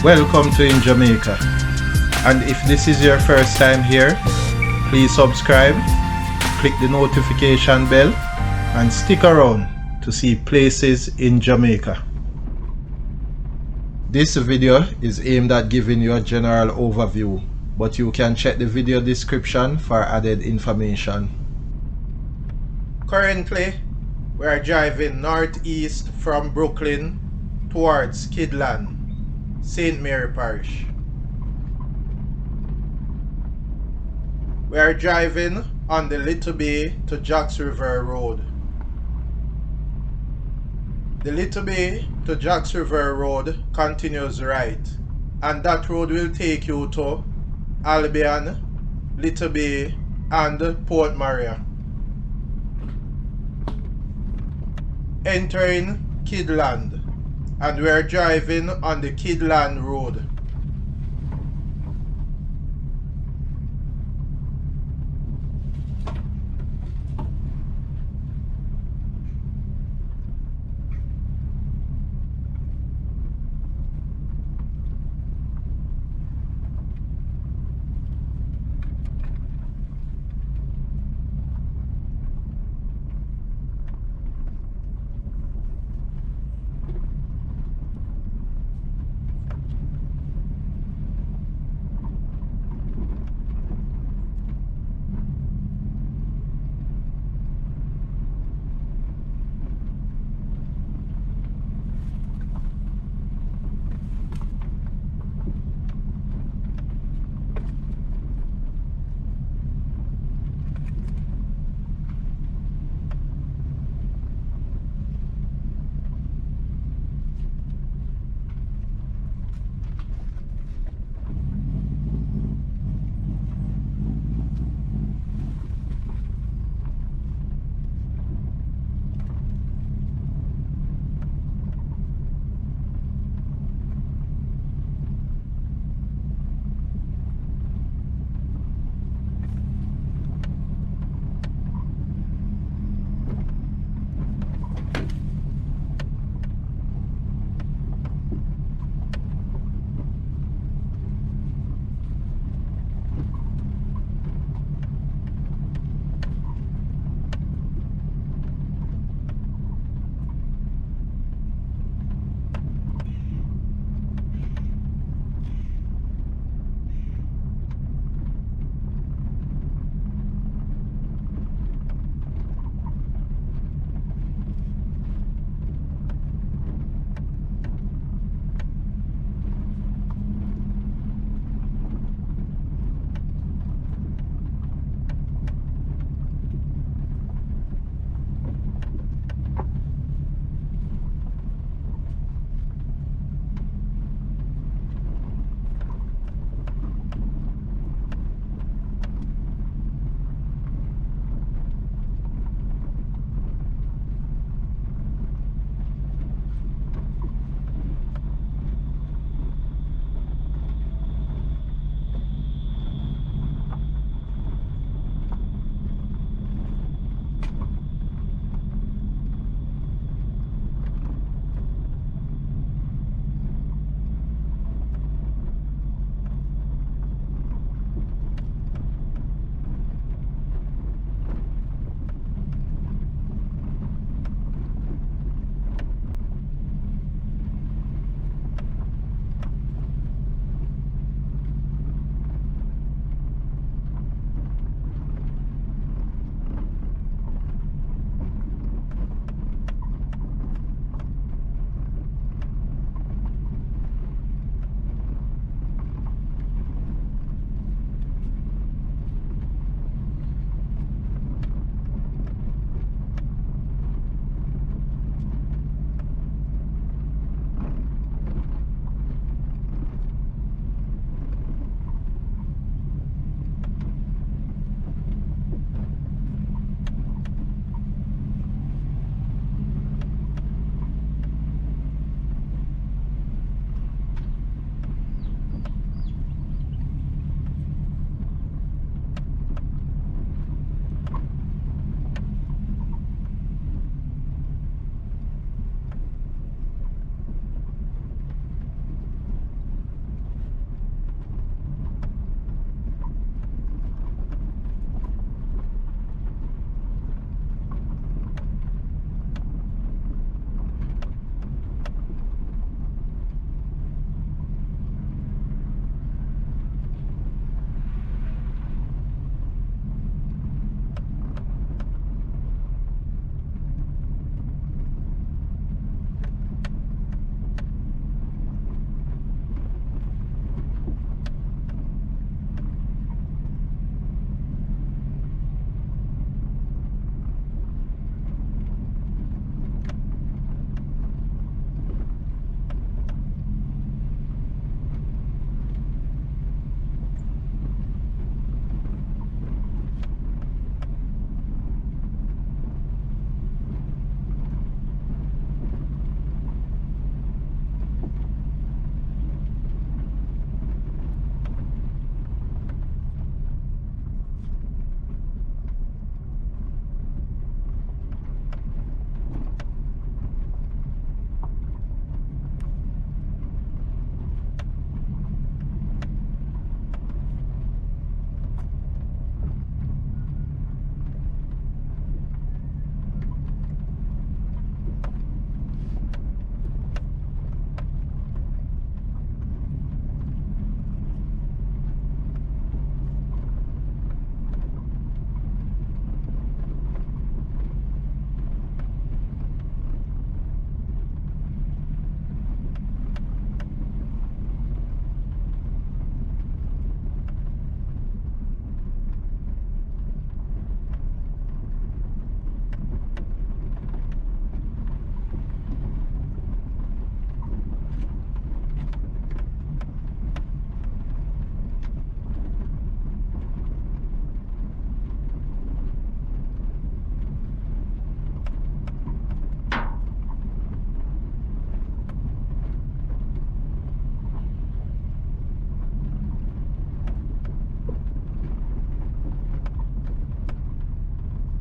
Welcome to In Jamaica. And if this is your first time here, please subscribe, click the notification bell, and stick around to see places in Jamaica. This video is aimed at giving you a general overview, but you can check the video description for added information. Currently, we are driving northeast from Brooklyn towards Kidland, St. Mary Parish. We are driving on the Little Bay to Jacks River Road. The Little Bay to Jacks River Road continues right, and that road will take you to Albion, Little Bay, and Port Maria. Entering Kidland, and we are driving on the Kidland Road.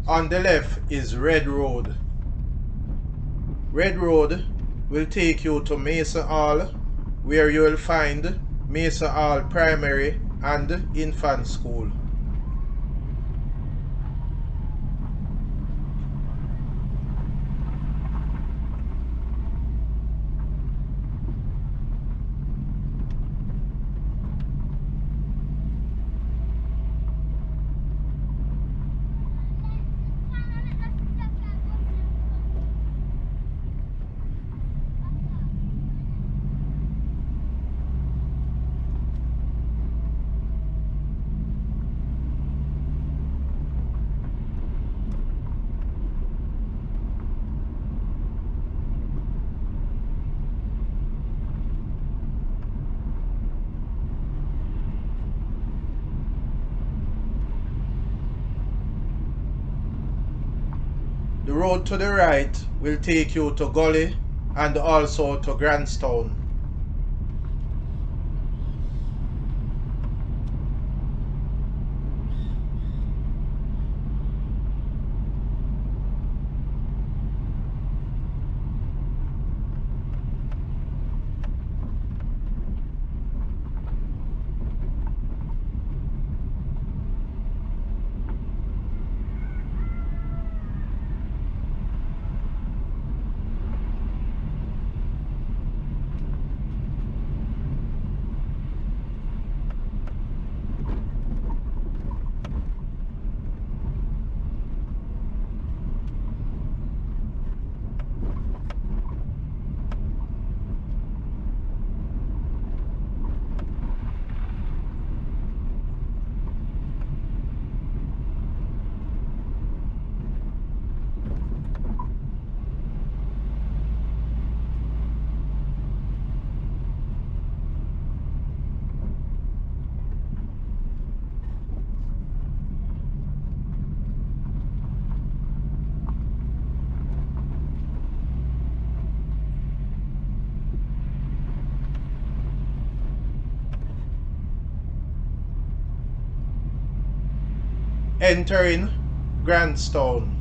On the left is Red Road. Red Road will take you to Mason Hall, where you will find Mason Hall Primary and Infant School. The road to the right will take you to Gully and also to Grantstown. Entering Grantstown.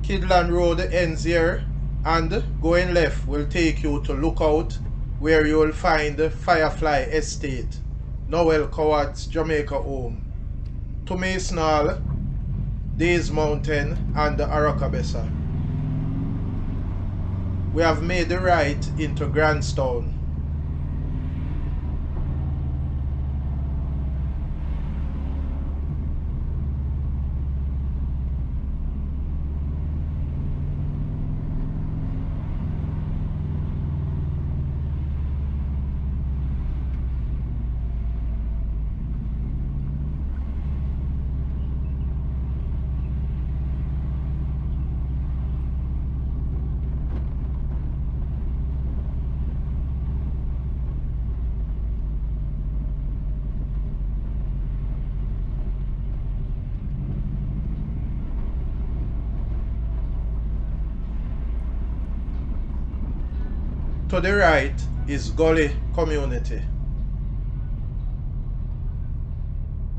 Kidland Road ends here, and going left will take you to Lookout, where you will find Firefly Estate, Noel Coward's Jamaica home, to Mason Hall, Days Mountain and Aracabessa. We have made the right into Grantstown. To the right is Gully Community.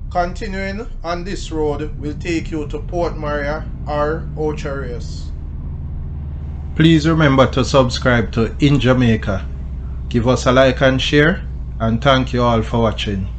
Continuing on this road will take you to Port Maria or Ocharius. Please remember to subscribe to In Jamaica. Give us a like and share, and thank you all for watching.